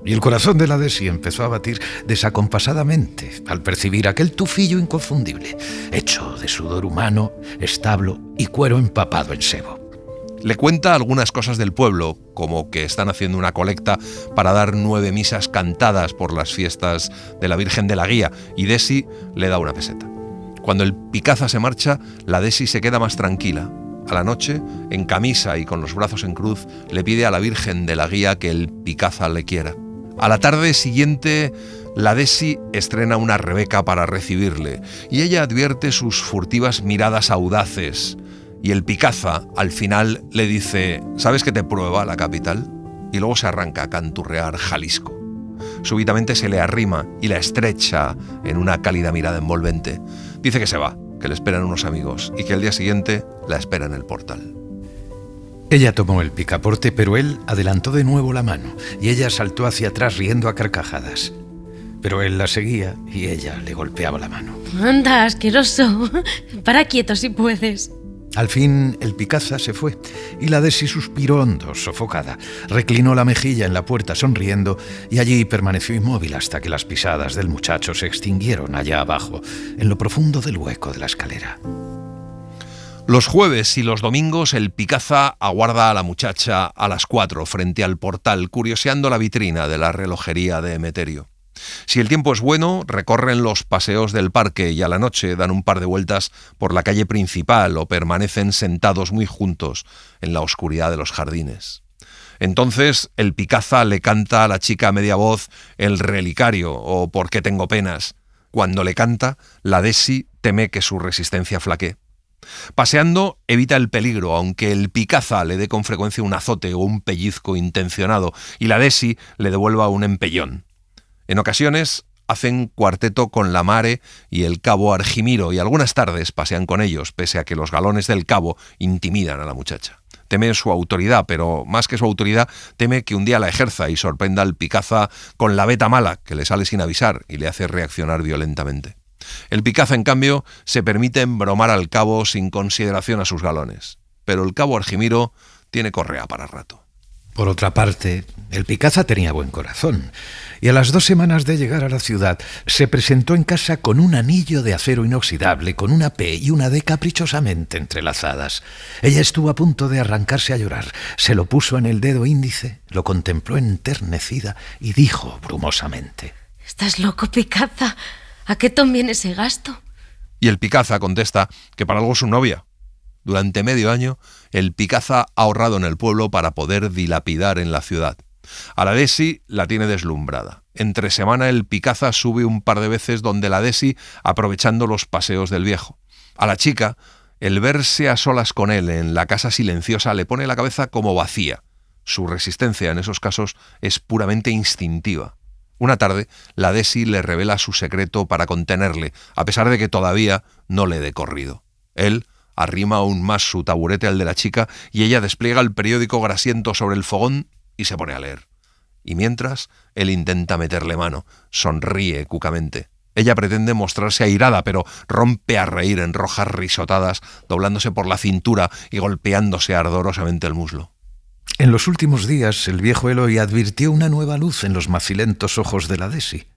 Y el corazón de la Desi empezó a batir desacompasadamente al percibir aquel tufillo inconfundible, hecho de sudor humano, establo y cuero empapado en sebo. Le cuenta algunas cosas del pueblo, como que están haciendo una colecta para dar 9 misas cantadas por las fiestas de la Virgen de la Guía, y Desi le da una peseta. Cuando el Picaza se marcha, la Desi se queda más tranquila. A la noche, en camisa y con los brazos en cruz, le pide a la Virgen de la Guía que el Picaza le quiera. A la tarde siguiente, la Desi estrena una Rebeca para recibirle y ella advierte sus furtivas miradas audaces. Y el Picaza, al final, le dice: ¿sabes que te prueba la capital? Y luego se arranca a canturrear Jalisco. Súbitamente se le arrima y la estrecha en una cálida mirada envolvente. Dice que se va, que le esperan unos amigos y que al día siguiente la espera en el portal. Ella tomó el picaporte, pero él adelantó de nuevo la mano y ella saltó hacia atrás riendo a carcajadas. Pero él la seguía y ella le golpeaba la mano. Anda, asqueroso. Para quieto si puedes. Al fin el Picaza se fue y la Desi suspiró hondo, sofocada. Reclinó la mejilla en la puerta sonriendo y allí permaneció inmóvil hasta que las pisadas del muchacho se extinguieron allá abajo, en lo profundo del hueco de la escalera. Los jueves y los domingos el Picaza aguarda a la muchacha a las 4 frente al portal, curioseando la vitrina de la relojería de Emeterio. Si el tiempo es bueno, recorren los paseos del parque y a la noche dan un par de vueltas por la calle principal o permanecen sentados muy juntos en la oscuridad de los jardines. Entonces el Picaza le canta a la chica a media voz el relicario o ¿por qué tengo penas? Cuando le canta, la Desi teme que su resistencia flaquee. Paseando evita el peligro, aunque el Picaza le dé con frecuencia un azote o un pellizco intencionado y la Desi le devuelva un empellón. En ocasiones hacen cuarteto con la Mare y el cabo Argimiro y algunas tardes pasean con ellos, pese a que los galones del cabo intimidan a la muchacha. Teme su autoridad, pero más que su autoridad, teme que un día la ejerza y sorprenda al Picaza con la veta mala que le sale sin avisar y le hace reaccionar violentamente. El Picaza, en cambio, se permite embromar al cabo sin consideración a sus galones. Pero el cabo Argimiro tiene correa para rato. Por otra parte, el Picaza tenía buen corazón y a las 2 semanas de llegar a la ciudad se presentó en casa con un anillo de acero inoxidable con una P y una D caprichosamente entrelazadas. Ella estuvo a punto de arrancarse a llorar. Se lo puso en el dedo índice, lo contempló enternecida y dijo brumosamente: ¿Estás loco, Picaza? ¿A qué ton viene ese gasto? Y el Picaza contesta que para algo es su novia. Durante medio año, el Picaza ha ahorrado en el pueblo para poder dilapidar en la ciudad. A la Desi la tiene deslumbrada. Entre semana el Picaza sube un par de veces donde la Desi, aprovechando los paseos del viejo. A la chica, el verse a solas con él en la casa silenciosa le pone la cabeza como vacía. Su resistencia en esos casos es puramente instintiva. Una tarde, la Desi le revela su secreto para contenerle, a pesar de que todavía no le dé corrido. Él arrima aún más su taburete al de la chica y ella despliega el periódico grasiento sobre el fogón y se pone a leer. Y mientras, él intenta meterle mano, sonríe cucamente. Ella pretende mostrarse airada, pero rompe a reír en rojas risotadas, doblándose por la cintura y golpeándose ardorosamente el muslo. En los últimos días, el viejo Eloy advirtió una nueva luz en los macilentos ojos de la Desi.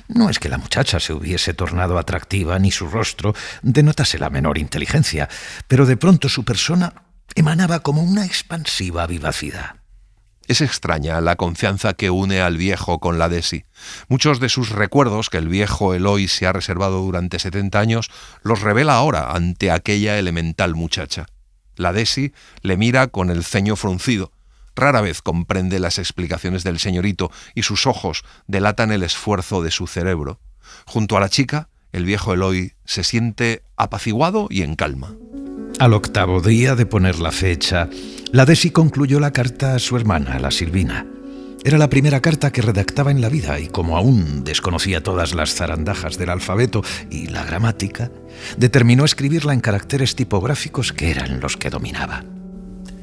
No es que la muchacha se hubiese tornado atractiva, ni su rostro denotase la menor inteligencia, pero de pronto su persona emanaba como una expansiva vivacidad. Es extraña la confianza que une al viejo con la Desi. Muchos de sus recuerdos que el viejo Eloy se ha reservado durante 70 años los revela ahora ante aquella elemental muchacha. La Desi le mira con el ceño fruncido. Rara vez comprende las explicaciones del señorito y sus ojos delatan el esfuerzo de su cerebro. Junto a la chica, el viejo Eloy se siente apaciguado y en calma. Al 8º día de poner la fecha, la Desi concluyó la carta a su hermana, la Silvina. Era la primera carta que redactaba en la vida y como aún desconocía todas las zarandajas del alfabeto y la gramática, determinó escribirla en caracteres tipográficos que eran los que dominaba.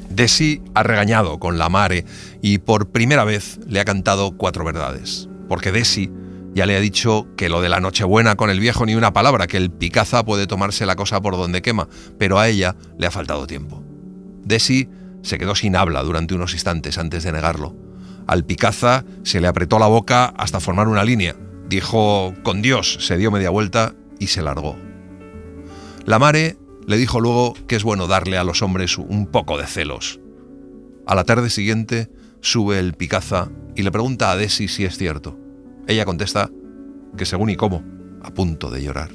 Desi ha regañado con la Mare y por primera vez le ha cantado 4 verdades. Porque Desi ya le ha dicho que lo de la Nochebuena con el viejo ni una palabra, que el Picaza puede tomarse la cosa por donde quema, pero a ella le ha faltado tiempo. Desi se quedó sin habla durante unos instantes antes de negarlo. Al Picaza se le apretó la boca hasta formar una línea. Dijo «con Dios», se dio media vuelta y se largó. La Mare le dijo luego que es bueno darle a los hombres un poco de celos. A la tarde siguiente sube el Picaza y le pregunta a Desi si es cierto. Ella contesta que según y cómo, a punto de llorar.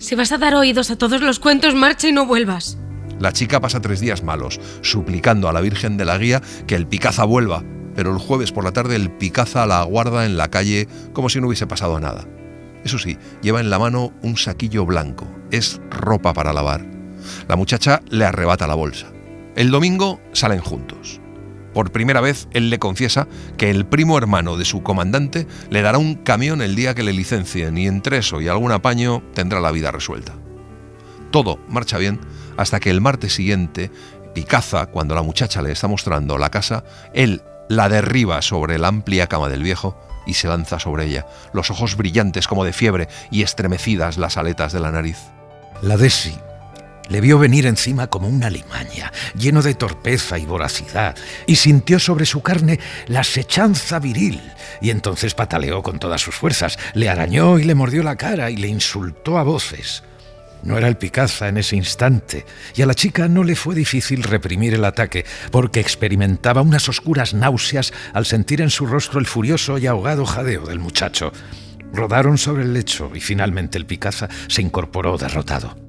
Si vas a dar oídos a todos los cuentos, marcha y no vuelvas. La chica pasa 3 días malos, suplicando a la Virgen de la Guía que el Picaza vuelva, pero el jueves por la tarde el Picaza la aguarda en la calle como si no hubiese pasado nada. Eso sí, lleva en la mano un saquillo blanco, es ropa para lavar. La muchacha le arrebata la bolsa. El domingo salen juntos. Por primera vez él le confiesa que el primo hermano de su comandante le dará un camión el día que le licencien y entre eso y algún apaño tendrá la vida resuelta. Todo marcha bien hasta que el martes siguiente, Picaza, cuando la muchacha le está mostrando la casa, él la derriba sobre la amplia cama del viejo y se lanza sobre ella, los ojos brillantes como de fiebre y estremecidas las aletas de la nariz. La Desi le vio venir encima como una alimaña, lleno de torpeza y voracidad, y sintió sobre su carne la asechanza viril, y entonces pataleó con todas sus fuerzas, le arañó y le mordió la cara y le insultó a voces. No era el Picaza en ese instante, y a la chica no le fue difícil reprimir el ataque, porque experimentaba unas oscuras náuseas al sentir en su rostro el furioso y ahogado jadeo del muchacho. Rodaron sobre el lecho y finalmente el Picaza se incorporó derrotado.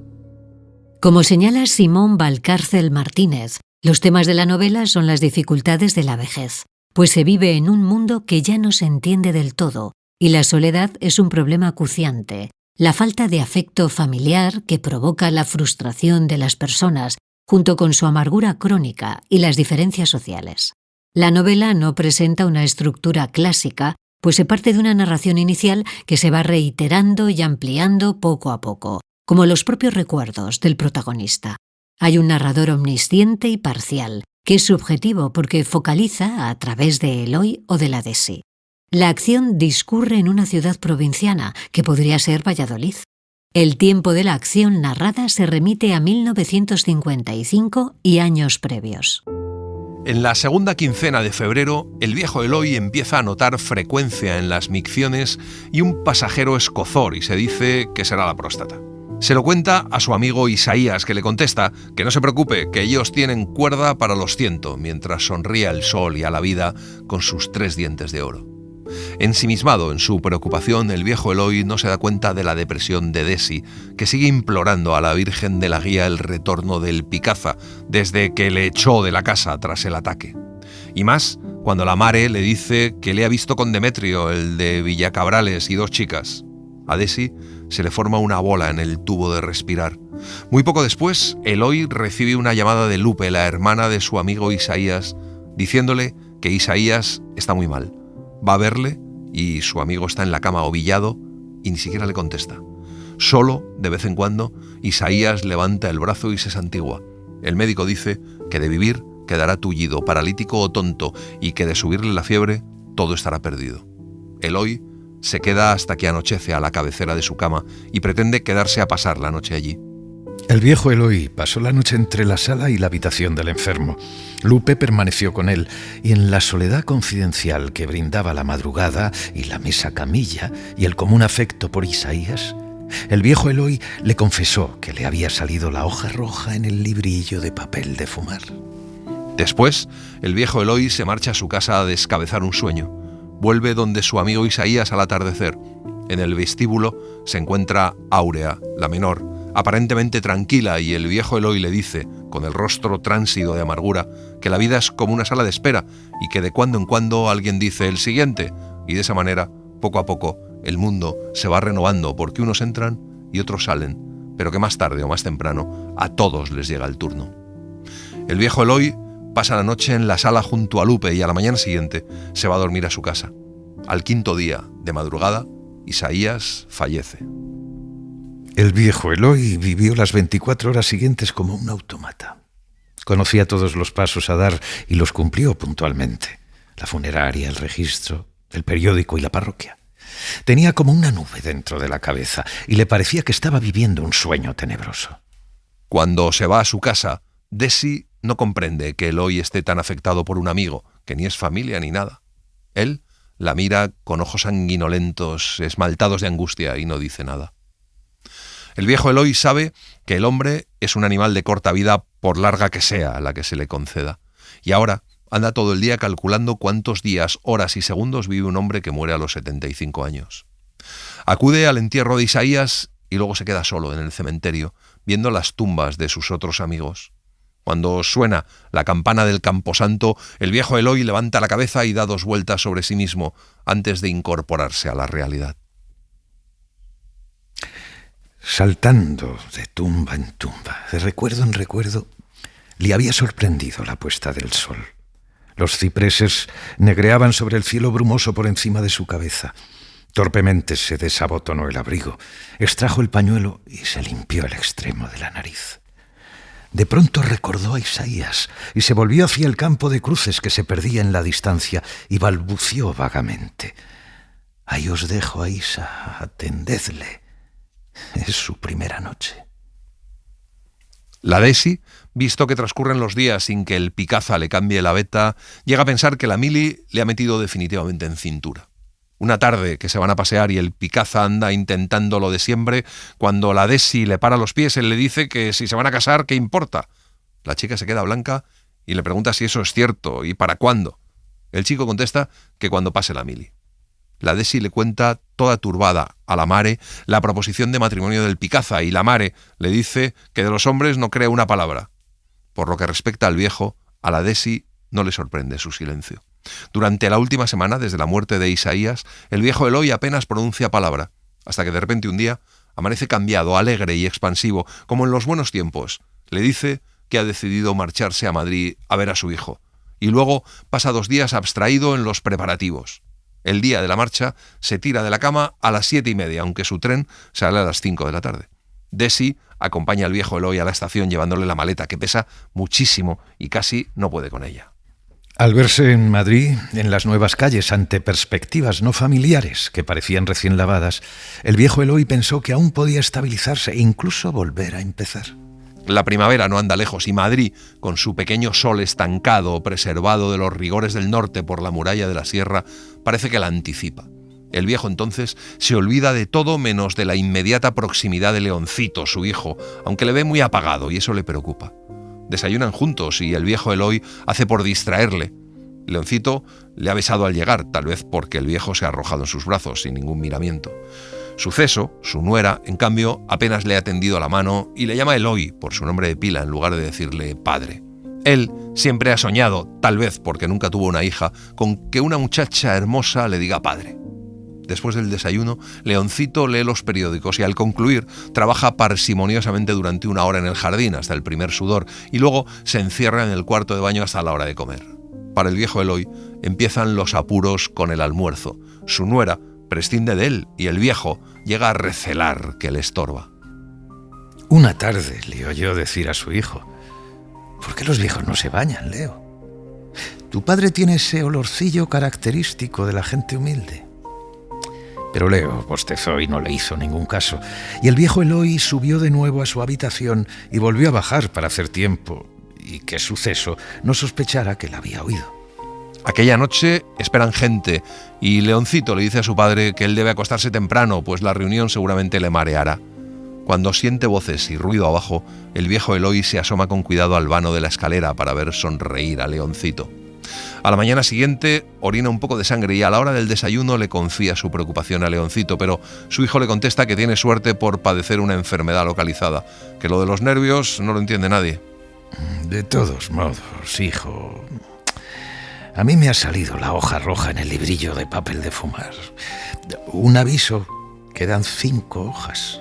Como señala Simón Valcárcel Martínez, los temas de la novela son las dificultades de la vejez, pues se vive en un mundo que ya no se entiende del todo, y la soledad es un problema acuciante. La falta de afecto familiar que provoca la frustración de las personas, junto con su amargura crónica y las diferencias sociales. La novela no presenta una estructura clásica, pues se parte de una narración inicial que se va reiterando y ampliando poco a poco, como los propios recuerdos del protagonista. Hay un narrador omnisciente y parcial, que es subjetivo porque focaliza a través de Eloy o de la Desi. La acción discurre en una ciudad provinciana, que podría ser Valladolid. El tiempo de la acción narrada se remite a 1955 y años previos. En la segunda quincena de febrero, el viejo Eloy empieza a notar frecuencia en las micciones y un pasajero escozor y se dice que será la próstata. Se lo cuenta a su amigo Isaías, que le contesta que no se preocupe, que ellos tienen cuerda para los 100, mientras sonríe al sol y a la vida con sus 3 dientes de oro. Ensimismado en su preocupación, el viejo Eloy no se da cuenta de la depresión de Desi, que sigue implorando a la Virgen de la Guía el retorno del Picaza desde que le echó de la casa tras el ataque. Y más cuando la Mare le dice que le ha visto con Demetrio, el de Villacabrales, y 2 chicas. A Desi se le forma una bola en el tubo de respirar. Muy poco después, Eloy recibe una llamada de Lupe, la hermana de su amigo Isaías, diciéndole que Isaías está muy mal. Va a verle y su amigo está en la cama ovillado y ni siquiera le contesta. Solo, de vez en cuando, Isaías levanta el brazo y se santigua. El médico dice que de vivir quedará tullido, paralítico o tonto y que de subirle la fiebre todo estará perdido. Eloy se queda hasta que anochece a la cabecera de su cama y pretende quedarse a pasar la noche allí. El viejo Eloy pasó la noche entre la sala y la habitación del enfermo. Lupe permaneció con él y en la soledad confidencial que brindaba la madrugada y la mesa camilla y el común afecto por Isaías, el viejo Eloy le confesó que le había salido la hoja roja en el librillo de papel de fumar. Después, el viejo Eloy se marcha a su casa a descabezar un sueño. Vuelve donde su amigo Isaías al atardecer. En el vestíbulo se encuentra Áurea, la menor, aparentemente tranquila, y el viejo Eloy le dice, con el rostro tránsido de amargura, que la vida es como una sala de espera y que de cuando en cuando alguien dice el siguiente, y de esa manera, poco a poco, el mundo se va renovando porque unos entran y otros salen, pero que más tarde o más temprano a todos les llega el turno. El viejo Eloy pasa la noche en la sala junto a Lupe y a la mañana siguiente se va a dormir a su casa. Al 5.º día, de madrugada, Isaías fallece. El viejo Eloy vivió las 24 horas siguientes como un autómata. Conocía todos los pasos a dar y los cumplió puntualmente. La funeraria, el registro, el periódico y la parroquia. Tenía como una nube dentro de la cabeza y le parecía que estaba viviendo un sueño tenebroso. Cuando se va a su casa, Desi no comprende que Eloy esté tan afectado por un amigo, que ni es familia ni nada. Él la mira con ojos sanguinolentos, esmaltados de angustia, y no dice nada. El viejo Eloy sabe que el hombre es un animal de corta vida, por larga que sea la que se le conceda. Y ahora anda todo el día calculando cuántos días, horas y segundos vive un hombre que muere a los 75 años. Acude al entierro de Isaías y luego se queda solo en el cementerio, viendo las tumbas de sus otros amigos. Cuando suena la campana del camposanto, el viejo Eloy levanta la cabeza y da 2 vueltas sobre sí mismo antes de incorporarse a la realidad. Saltando de tumba en tumba, de recuerdo en recuerdo, le había sorprendido la puesta del sol. Los cipreses negreaban sobre el cielo brumoso por encima de su cabeza. Torpemente se desabotonó el abrigo, extrajo el pañuelo y se limpió el extremo de la nariz. De pronto recordó a Isaías y se volvió hacia el campo de cruces que se perdía en la distancia y balbució vagamente: «Ahí os dejo a Isa, atendedle. Es su primera noche». La Desi, visto que transcurren los días sin que el Picaza le cambie la veta, llega a pensar que la Mili le ha metido definitivamente en cintura. Una tarde que se van a pasear y el Picaza anda intentando lo de siempre, cuando la Desi le para los pies, él le dice que si se van a casar, ¿qué importa? La chica se queda blanca y le pregunta si eso es cierto y para cuándo. El chico contesta que cuando pase la Mili. La Desi le cuenta toda turbada a la Mare la proposición de matrimonio del Picaza y la Mare le dice que de los hombres no cree una palabra. Por lo que respecta al viejo, a la Desi no le sorprende su silencio. Durante la última semana, desde la muerte de Isaías, el viejo Eloy apenas pronuncia palabra, hasta que de repente un día amanece cambiado, alegre y expansivo, como en los buenos tiempos. Le dice que ha decidido marcharse a Madrid a ver a su hijo, y luego pasa 2 días abstraído en los preparativos. El día de la marcha se tira de la cama a las 7:30, aunque su tren sale a las 5 de la tarde. Desi acompaña al viejo Eloy a la estación llevándole la maleta, que pesa muchísimo y casi no puede con ella. Al verse en Madrid, en las nuevas calles, ante perspectivas no familiares que parecían recién lavadas, el viejo Eloy pensó que aún podía estabilizarse e incluso volver a empezar. La primavera no anda lejos y Madrid, con su pequeño sol estancado, preservado de los rigores del norte por la muralla de la sierra, parece que la anticipa. El viejo entonces se olvida de todo menos de la inmediata proximidad de Leoncito, su hijo, aunque le ve muy apagado y eso le preocupa. Desayunan juntos y el viejo Eloy hace por distraerle. Leoncito le ha besado al llegar, tal vez porque el viejo se ha arrojado en sus brazos sin ningún miramiento. Suceso, su nuera, en cambio, apenas le ha tendido la mano y le llama Eloy por su nombre de pila en lugar de decirle padre. Él siempre ha soñado, tal vez porque nunca tuvo una hija, con que una muchacha hermosa le diga padre. Después del desayuno, Leoncito lee los periódicos y al concluir trabaja parsimoniosamente durante 1 hora en el jardín hasta el primer sudor y luego se encierra en el cuarto de baño hasta la hora de comer. Para el viejo Eloy empiezan los apuros con el almuerzo. Su nuera prescinde de él y el viejo llega a recelar que le estorba. Una tarde le oyó decir a su hijo: «¿Por qué los viejos no se bañan, Leo? Tu padre tiene ese olorcillo característico de la gente humilde». Pero Leo bostezó y no le hizo ningún caso, y el viejo Eloy subió de nuevo a su habitación y volvió a bajar para hacer tiempo, y que suceso no sospechara que la había oído. Aquella noche esperan gente y Leoncito le dice a su padre que él debe acostarse temprano, pues la reunión seguramente le mareará. Cuando siente voces y ruido abajo, el viejo Eloy se asoma con cuidado al vano de la escalera para ver sonreír a Leoncito. A la mañana siguiente orina un poco de sangre y a la hora del desayuno le confía su preocupación a Leoncito, pero su hijo le contesta que tiene suerte por padecer una enfermedad localizada, que lo de los nervios no lo entiende nadie. De todos modos, hijo, a mí me ha salido la hoja roja en el librillo de papel de fumar. Un aviso, quedan 5 hojas.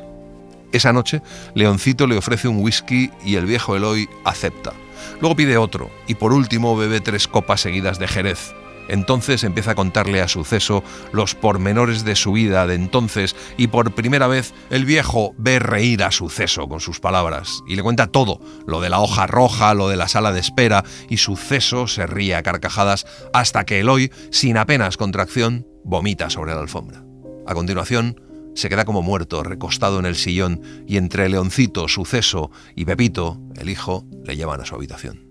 Esa noche, Leoncito le ofrece un whisky y el viejo Eloy acepta. Luego pide otro y por último bebe 3 copas seguidas de Jerez. Entonces empieza a contarle a Suceso los pormenores de su vida de entonces y por primera vez el viejo ve reír a Suceso con sus palabras y le cuenta todo, lo de la hoja roja, lo de la sala de espera y Suceso se ríe a carcajadas hasta que Eloy, sin apenas contracción, vomita sobre la alfombra. A continuación, se queda como muerto, recostado en el sillón, y entre Leoncito, Suceso y Pepito, el hijo, le llevan a su habitación.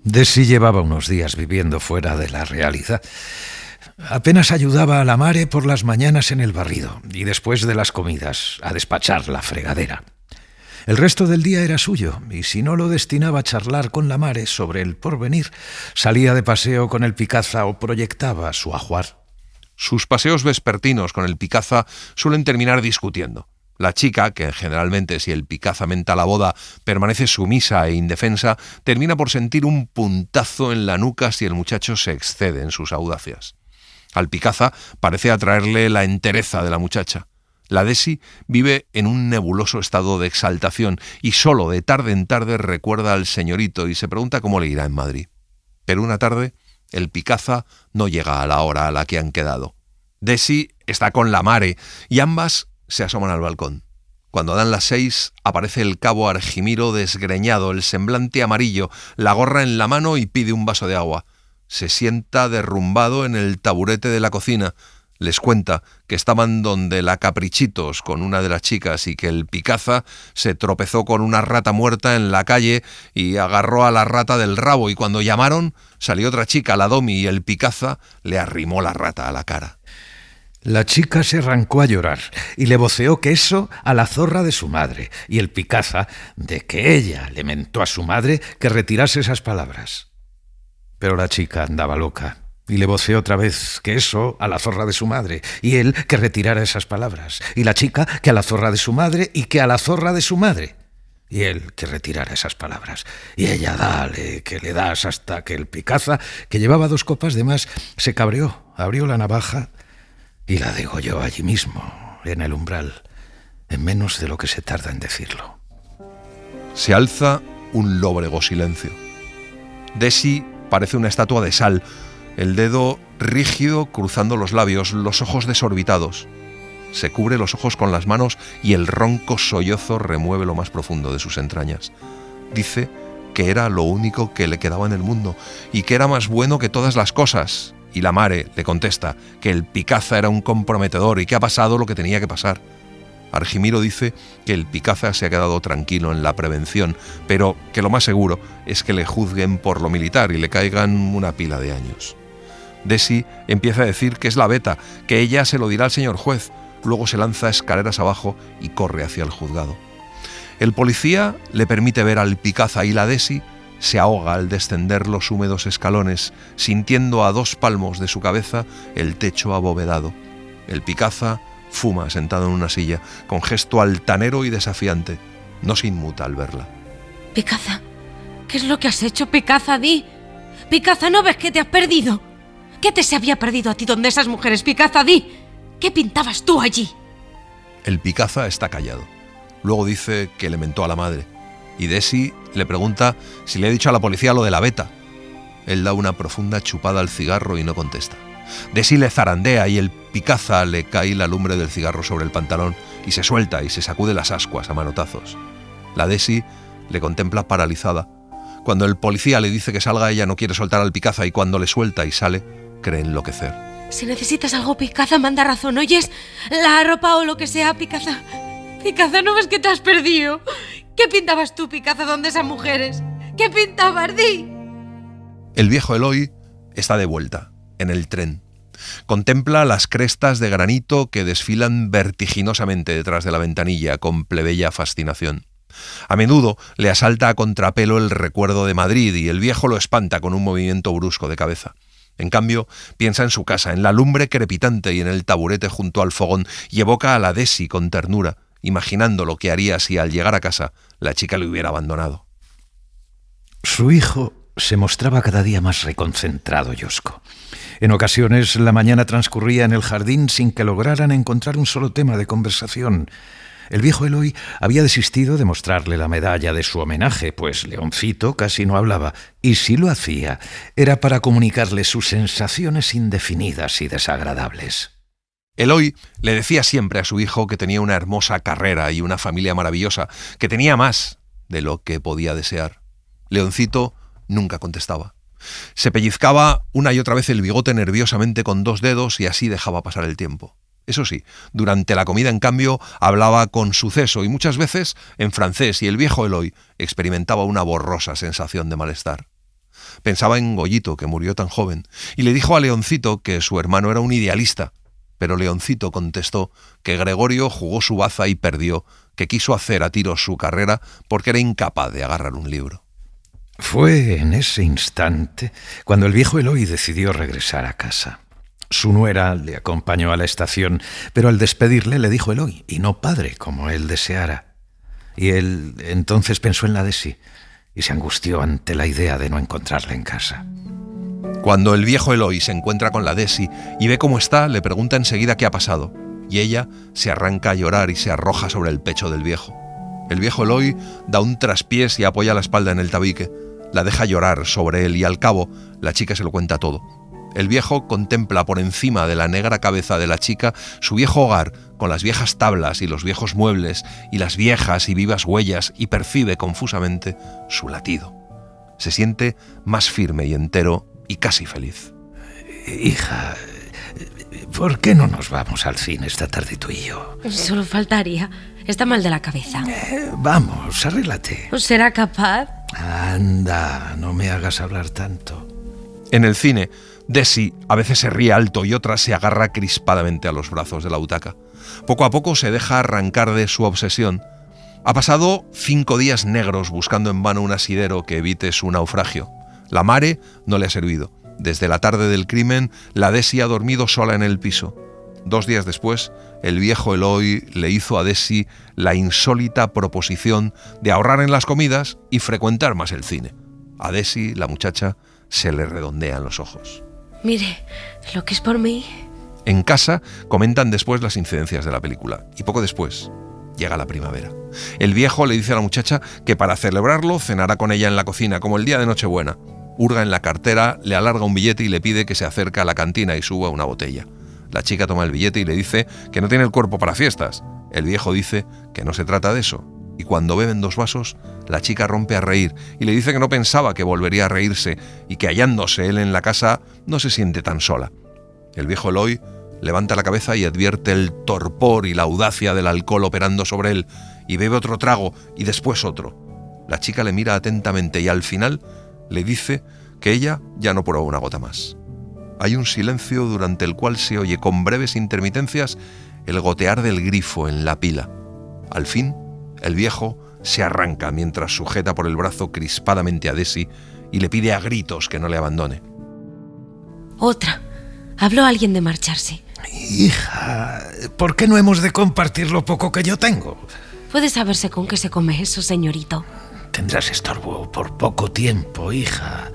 Desi llevaba unos días viviendo fuera de la realidad. Apenas ayudaba a la Mare por las mañanas en el barrido y después de las comidas a despachar la fregadera. El resto del día era suyo, y si no lo destinaba a charlar con la Mare sobre el porvenir, salía de paseo con el Picaza o proyectaba su ajuar. Sus paseos vespertinos con el Picaza suelen terminar discutiendo. La chica, que generalmente si el Picaza menta la boda permanece sumisa e indefensa, termina por sentir un puntazo en la nuca si el muchacho se excede en sus audacias. Al Picaza parece atraerle la entereza de la muchacha. La Desi vive en un nebuloso estado de exaltación y solo de tarde en tarde recuerda al señorito y se pregunta cómo le irá en Madrid. Pero una tarde, el Picaza no llega a la hora a la que han quedado. Desi está con la Mare y ambas se asoman al balcón. Cuando dan las 6, aparece el cabo Argimiro desgreñado, el semblante amarillo, la gorra en la mano y pide un vaso de agua. Se sienta derrumbado en el taburete de la cocina. Les cuenta que estaban donde la Caprichitos con una de las chicas y que el Picaza se tropezó con una rata muerta en la calle y agarró a la rata del rabo, y cuando llamaron salió otra chica, la Domi, y el Picaza le arrimó la rata a la cara. La chica se arrancó a llorar y le voceó que eso a la zorra de su madre, y el Picaza de que ella le mentó a su madre que retirase esas palabras. Pero la chica andaba loca y le voceó otra vez que eso a la zorra de su madre, y él que retirara esas palabras, y la chica que a la zorra de su madre y que a la zorra de su madre, y él que retirara esas palabras, y ella dale que le das hasta que el Picaza, que llevaba 2 copas de más, se cabreó, abrió la navaja y la degolló allí mismo, en el umbral, en menos de lo que se tarda en decirlo. Se alza un lóbrego silencio. Desi parece una estatua de sal, el dedo rígido cruzando los labios, los ojos desorbitados. Se cubre los ojos con las manos y el ronco sollozo remueve lo más profundo de sus entrañas. Dice que era lo único que le quedaba en el mundo y que era más bueno que todas las cosas. Y la Mare le contesta que el Picaza era un comprometedor y que ha pasado lo que tenía que pasar. Argimiro dice que el Picaza se ha quedado tranquilo en la prevención, pero que lo más seguro es que le juzguen por lo militar y le caigan una pila de años. Desi empieza a decir que es la Beta, que ella se lo dirá al señor juez. Luego se lanza escaleras abajo y corre hacia el juzgado. El policía le permite ver al Picaza y la Desi se ahoga al descender los húmedos escalones, sintiendo a 2 palmos de su cabeza el techo abovedado. El Picaza fuma sentado en una silla, con gesto altanero y desafiante. No se inmuta al verla. Picaza, ¿qué es lo que has hecho, Picaza? Di. Picaza, ¿no ves que te has perdido? ¿Qué te se había perdido a ti donde esas mujeres, Picaza? Di. ¿Qué pintabas tú allí? El Picaza está callado. Luego dice que le mentó a la madre. Y Desi le pregunta si le ha dicho a la policía lo de la Beta. Él da una profunda chupada al cigarro y no contesta. Desi le zarandea y el Picaza le cae la lumbre del cigarro sobre el pantalón y se suelta y se sacude las ascuas a manotazos. La Desi le contempla paralizada. Cuando el policía le dice que salga, ella no quiere soltar al Picaza y cuando le suelta y sale, cree enloquecer. Si necesitas algo, Picaza, manda razón, ¿oyes? La ropa o lo que sea, Picaza. Picaza, ¿no ves que te has perdido? ¿Qué pintabas tú, Picaza, donde esas mujeres? ¿Qué pintabas, di? El viejo Eloy está de vuelta, en el tren. Contempla las crestas de granito que desfilan vertiginosamente detrás de la ventanilla con plebeya fascinación. A menudo le asalta a contrapelo el recuerdo de Madrid y el viejo lo espanta con un movimiento brusco de cabeza. En cambio, piensa en su casa, en la lumbre crepitante y en el taburete junto al fogón, y evoca a la Desi con ternura, imaginando lo que haría si al llegar a casa la chica le hubiera abandonado. Su hijo se mostraba cada día más reconcentrado y hosco. En ocasiones la mañana transcurría en el jardín sin que lograran encontrar un solo tema de conversación. El viejo Eloy había desistido de mostrarle la medalla de su homenaje, pues Leoncito casi no hablaba, y si lo hacía, era para comunicarle sus sensaciones indefinidas y desagradables. Eloy le decía siempre a su hijo que tenía una hermosa carrera y una familia maravillosa, que tenía más de lo que podía desear. Leoncito nunca contestaba. Se pellizcaba una y otra vez el bigote nerviosamente con 2 dedos y así dejaba pasar el tiempo. Eso sí, durante la comida, en cambio, hablaba con suceso y muchas veces en francés, y el viejo Eloy experimentaba una borrosa sensación de malestar. Pensaba en Goyito, que murió tan joven, y le dijo a Leoncito que su hermano era un idealista, pero Leoncito contestó que Gregorio jugó su baza y perdió, que quiso hacer a tiros su carrera porque era incapaz de agarrar un libro. Fue en ese instante cuando el viejo Eloy decidió regresar a casa. Su nuera le acompañó a la estación, pero al despedirle le dijo Eloy, y no padre, como él deseara. Y él entonces pensó en la Desi y se angustió ante la idea de no encontrarla en casa. Cuando el viejo Eloy se encuentra con la Desi y ve cómo está, le pregunta enseguida qué ha pasado, y ella se arranca a llorar y se arroja sobre el pecho del viejo. El viejo Eloy da un traspiés y apoya la espalda en el tabique, la deja llorar sobre él y al cabo la chica se lo cuenta todo. El viejo contempla por encima de la negra cabeza de la chica su viejo hogar, con las viejas tablas y los viejos muebles y las viejas y vivas huellas, y percibe confusamente su latido. Se siente más firme y entero y casi feliz. Hija, ¿por qué no nos vamos al cine esta tarde tú y yo? Solo faltaría. Está mal de la cabeza. Vamos, arréglate. ¿Será capaz? Anda, no me hagas hablar tanto. En el cine, Desi a veces se ríe alto y otras se agarra crispadamente a los brazos de la butaca. Poco a poco se deja arrancar de su obsesión. Ha pasado 5 días negros buscando en vano un asidero que evite su naufragio. La mare no le ha servido. Desde la tarde del crimen, la Desi ha dormido sola en el piso. 2 días después, el viejo Eloy le hizo a Desi la insólita proposición de ahorrar en las comidas y frecuentar más el cine. A Desi, la muchacha, se le redondean los ojos. Mire, lo que es por mí. En casa comentan después las incidencias de la película y poco después llega la primavera. El viejo le dice a la muchacha que para celebrarlo cenará con ella en la cocina, como el día de Nochebuena. Hurga en la cartera, le alarga un billete y le pide que se acerque a la cantina y suba una botella. La chica toma el billete y le dice que no tiene el cuerpo para fiestas. El viejo dice que no se trata de eso. Y cuando beben 2 vasos, la chica rompe a reír y le dice que no pensaba que volvería a reírse y que hallándose él en la casa no se siente tan sola. El viejo Eloy levanta la cabeza y advierte el torpor y la audacia del alcohol operando sobre él y bebe otro trago y después otro. La chica le mira atentamente y al final le dice que ella ya no prueba una gota más. Hay un silencio durante el cual se oye con breves intermitencias el gotear del grifo en la pila. Al fin, el viejo se arranca mientras sujeta por el brazo crispadamente a Desi y le pide a gritos que no le abandone. Otra. Habló alguien de marcharse. Hija, ¿por qué no hemos de compartir lo poco que yo tengo? Puede saberse con qué se come eso, señorito. Tendrás estorbo por poco tiempo, hija.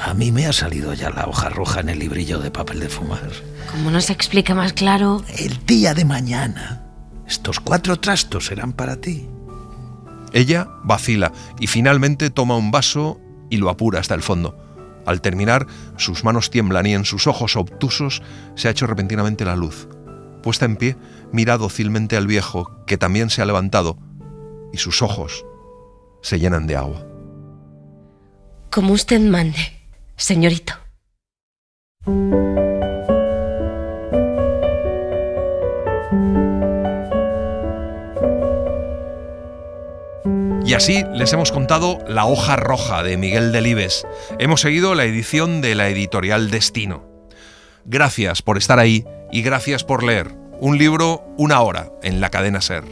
A mí me ha salido ya la hoja roja en el librillo de papel de fumar. Como no se explica más claro... El día de mañana, estos 4 trastos serán para ti. Ella vacila y finalmente toma un vaso y lo apura hasta el fondo. Al terminar, sus manos tiemblan y en sus ojos obtusos se ha hecho repentinamente la luz. Puesta en pie, mira dócilmente al viejo, que también se ha levantado, y sus ojos se llenan de agua. Como usted mande, señorito. Y así les hemos contado La hoja roja de Miguel Delibes. Hemos seguido la edición de la editorial Destino. Gracias por estar ahí y gracias por leer. Un libro, 1 hora, en la cadena SER.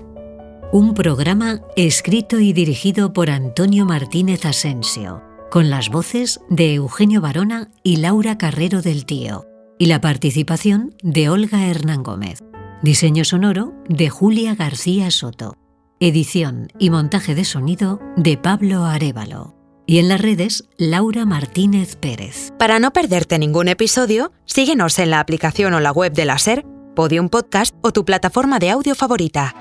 Un programa escrito y dirigido por Antonio Martínez Asensio, con las voces de Eugenio Barona y Laura Carrero del Tío, y la participación de Olga Hernán Gómez. Diseño sonoro de Julia García Soto. Edición y montaje de sonido de Pablo Arévalo. Y en las redes, Laura Martínez Pérez. Para no perderte ningún episodio, síguenos en la aplicación o la web de la SER, Podium Podcast o tu plataforma de audio favorita.